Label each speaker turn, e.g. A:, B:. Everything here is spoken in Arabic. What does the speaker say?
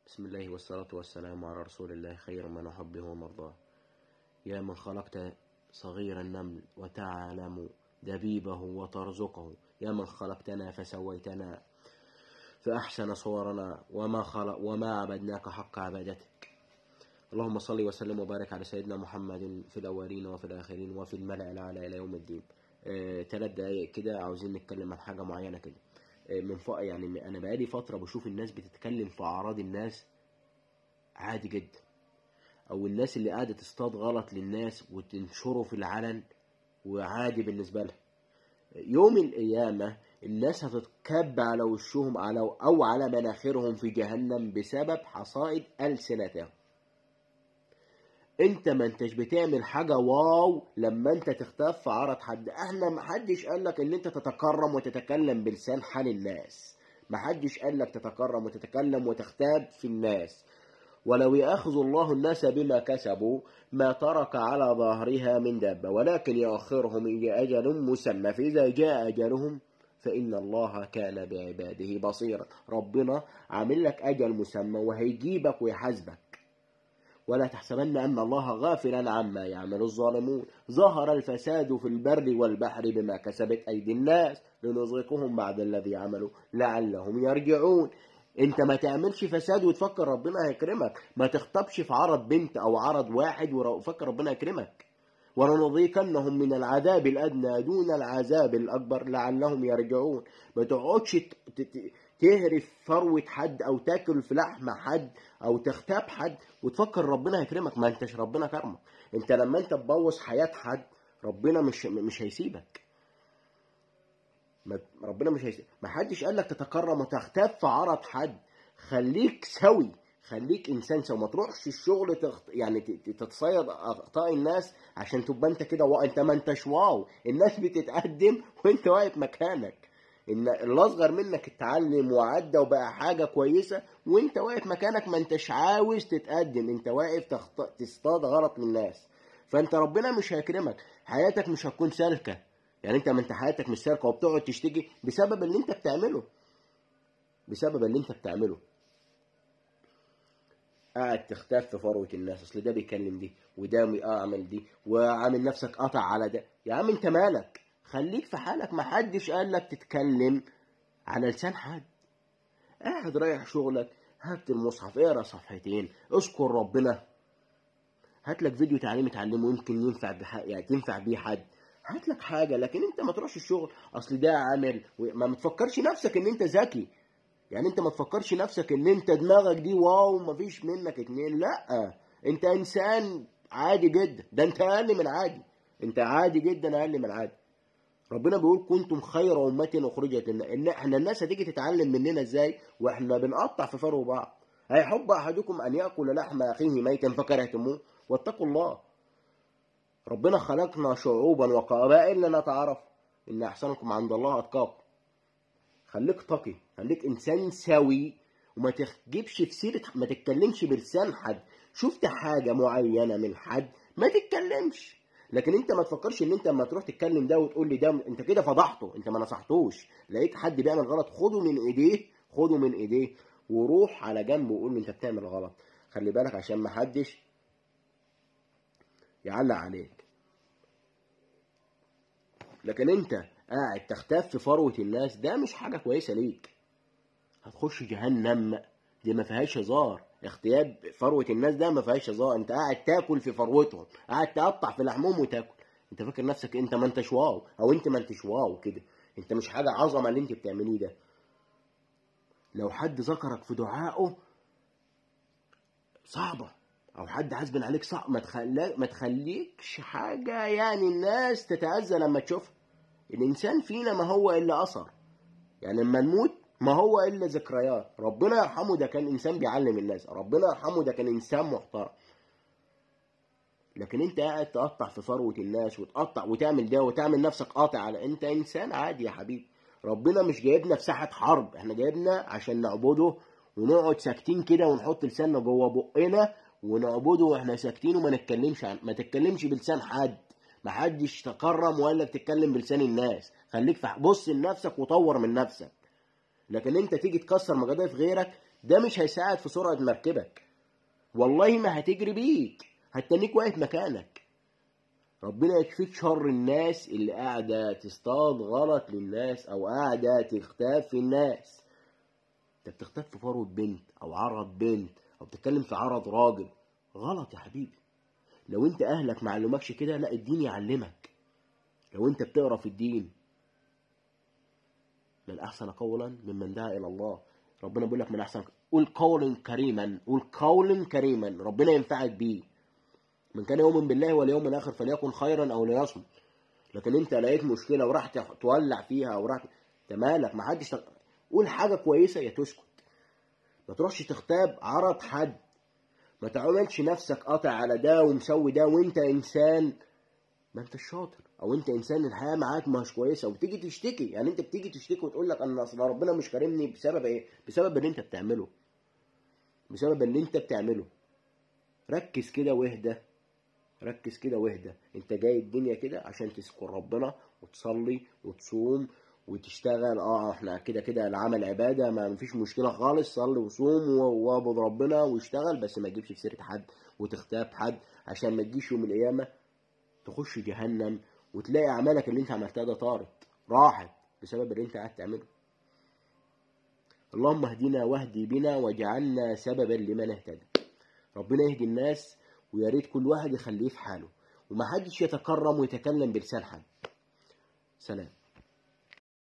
A: بسم الله والصلاة والسلام على رسول الله خير من نحبه ونرضاه. يا من خلقت صغير النمل وتعلم دبيبه وترزقه، يا من خلقتنا فسويتنا فأحسن صورنا وما عبدناك حق عبادتك. اللهم صل وسلم وبارك على سيدنا محمد في الأولين وفي الآخرين وفي الملأ الأعلى إلى يوم الدين. 3 دقايق كده عاوزين نتكلم عن حاجة معينة كده. يعني أنا بقالي فترة بشوف الناس بتتكلم في أعراض الناس عادي جدا، أو الناس اللي قاعدة تصطاد غلط للناس وتنشره في العلن وعادي بالنسبة لها. يوم القيامة الناس هتتكب على وشهم أو على مناخرهم في جهنم بسبب حصائد ألسنتهم. انت ما انتش بتعمل حاجة واو لما انت تختف في عرض حد. احنا محدش قالك ان انت تتكرم وتتكلم بلسان حال الناس، محدش قالك تتكرم وتتكلم وتختاب في الناس. ولو يأخذ الله الناس بما كسبوا ما ترك على ظهرها من دابة، ولكن يؤخرهم إلى أجل مسمى، فإذا جاء أجلهم فإن الله كان بعباده بصيرا. ربنا عامل لك أجل مسمى وهيجيبك ويحاسبك. ولا تحسبن أن الله غافلا عما يعمل الظالمون. ظهر الفساد في البر والبحر بما كسبت أيدي الناس لنذيقهم بعد الذي عملوا لعلهم يرجعون. انت ما تعملش فساد وتفكر ربنا هيكرمك، ما تخطبش في عرض بنت او عرض واحد وفكر ربنا هيكرمك. ولنذيقنهم من العذاب الادنى دون العذاب الاكبر لعلهم يرجعون. ما تقعدش تهرف ثروة حد او تاكل في لحم حد او تغتاب حد وتفكر ربنا هيكرمك. ما انتش ربنا كرمك. انت لما انت تبوظ حياة حد ربنا مش هيسيبك. ربنا مش هيسيبك. ما حدش قال لك تتكرم وتغتاب في عرض حد. خليك سوي، خليك انسان سوي. ما تروحش الشغل يعني تتصيد اخطاء الناس عشان تبقى انت كده انت ما انتش واو. الناس بتتقدم وانت واقف مكانك. ان اللي اصغر منك اتعلم وعدى وبقى حاجه كويسه وانت واقف مكانك، ما انتش عاوز تتقدم، انت واقف تصطاد غلط من الناس. فانت ربنا مش هيكرمك، حياتك مش هتكون سالكه. يعني انت ما انت حياتك مش سالكه وبتقعد تشتكي بسبب اللي انت بتعمله، بسبب اللي انت بتعمله. قاعد تختف في فروه الناس، اصل ده بيكلم دي وده اعمل دي وعامل نفسك قطع على ده. يا عم انت مالك؟ خليك في حالك. ما حدش قال لك تتكلم على لسان حد. قاعد رايح شغلك، هات المصحف اقرا صفحتين، اذكر ربنا، هات لك فيديو تعليمي تعلمه يمكن ينفع يعني تنفع بيه حد. هات لك حاجه. لكن انت ما تروحش الشغل اصل ده عامل ما تفكرش نفسك ان انت ذكي. يعني انت ما تفكرش نفسك ان انت دماغك دي واو ما فيش منك اتنين. لا، انت انسان عادي جدا. ده انت اقل من عادي، انت عادي جدا اقل من عادي. ربنا بيقول كنتم خير أمة أخرجت لنا. إن إحنا الناس هتيجي تتعلم مننا إزاي وإحنا بنقطع في فرو بعض. هيحب أحدكم أن يأكل لحم أخيه ميتا فكرهتموه واتقوا الله. ربنا خلقنا شعوبا وقبائل لنتعارف إن أحسنكم عند الله أتقاكم. خليك تقي، خليك إنسان سوي، وما تجيبش في سيرة، ما تتكلمش بلسان حد. شفت حاجة معينة من حد ما تتكلمش. لكن انت ما تفكرش ان انت لما تروح تتكلم ده وتقول لي ده انت كده فضحته، انت ما نصحتوش. لقيت حد بيعمل غلط خده من ايديه، خده من ايديه وروح على جنب وقول له انت بتعمل غلط. خلي بالك عشان ما حدش يعلق عليك. لكن انت قاعد تختف في فروة الناس، ده مش حاجة كويسة ليك. هتخش جهنم، دي ما فيهاش هزار. اغتياب فروة الناس ده ما فيهاش هزار. انت قاعد تاكل في فروتهم، قاعد تقطع في لحمهم وتاكل. انت فاكر نفسك انت ما انتش واو، او انت ما انتش واو كده. انت مش حاجة عظمة اللي انت بتعمليه ده. لو حد ذكرك في دعائه صعبة، او حد عزبن عليك صعب، ما تخليكش حاجة يعني الناس تتأذى لما تشوفها. الانسان فينا ما هو الا اثر. يعني لما نموت ما هو إلا ذكريات. ربنا يرحمه ده كان إنسان بيعلم الناس، ربنا يرحمه ده كان إنسان محترم. لكن أنت قاعد تقطع في فروة الناس وتقطع وتعمل ده وتعمل نفسك قاطع على أنت إنسان عادي يا حبيبي. ربنا مش جايبنا في ساحة حرب، إحنا جايبنا عشان نعبده ونقعد ساكتين كده ونحط لساننا جوه بقنا ونعبده وإحنا ساكتين وما نتكلمش ما تتكلمش بلسان حد. ما حدش تكرم ولا تتكلم بلسان الناس. خليك بص لنفسك وطور من نفسك. لكن انت تيجي تكسر مجاديف غيرك ده مش هيساعد في سرعة مركبك، والله ما هتجري بيك، هتتنيك واقف مكانك. ربنا يكفيك شر الناس اللي قاعدة تصطاد غلط للناس أو قاعدة تغتاب في الناس. انت بتغتاب في فروة بنت أو عرض بنت أو بتتكلم في عرض راجل، غلط يا حبيبي. لو انت أهلك معلومكش كده، لا الدين يعلمك. لو انت بتقرأ في الدين، من أحسن قولا ممن دعا إلى الله. ربنا بيقول لك من أحسن، قول قولا كريما، قول قولا كريما ربنا ينفعك بيه. من كان يؤمن بالله واليوم الآخر فليكن خيرا أو ليصمت. لكن انت لقيت مشكلة وراح تولع فيها وراح، انت مالك؟ ما حدش قول حاجة كويسة يا تسكت. ما تروحش تغتاب عرض حد، ما تعملش نفسك قاطع على ده ومسوي ده وانت انسان ما انت شاطر، او انت انسان الحياة معاك مش كويسة وتيجي تشتكي. يعني انت بتيجي تشتكي وتقول لك ان اصل ربنا مش كارمني بسبب ايه؟ بسبب اللي انت بتعمله، بسبب اللي انت بتعمله. ركز كده واهدى، ركز كده واهدى. انت جاي الدنيا كده عشان تذكر ربنا وتصلي وتصوم وتشتغل. احنا كده كده العمل عبادة، ما فيش مشكلة خالص. صلي وصوم واعبد ربنا واشتغل، بس ما تجيبش في سيرة حد وتغتاب حد، عشان ما تجيش يوم القيامة تخش جهنم وتلاقي اعمالك اللي انت عملتها ده طارت راحت بسبب اللي انت قاعد تعمله. اللهم اهدنا واهدي بنا واجعلنا سببا لمن اهتدى. ربنا يهدي الناس، ويا ريت كل واحد يخليه في حاله ومحدش يتكرم ويتكلم بلسان حد. سلام.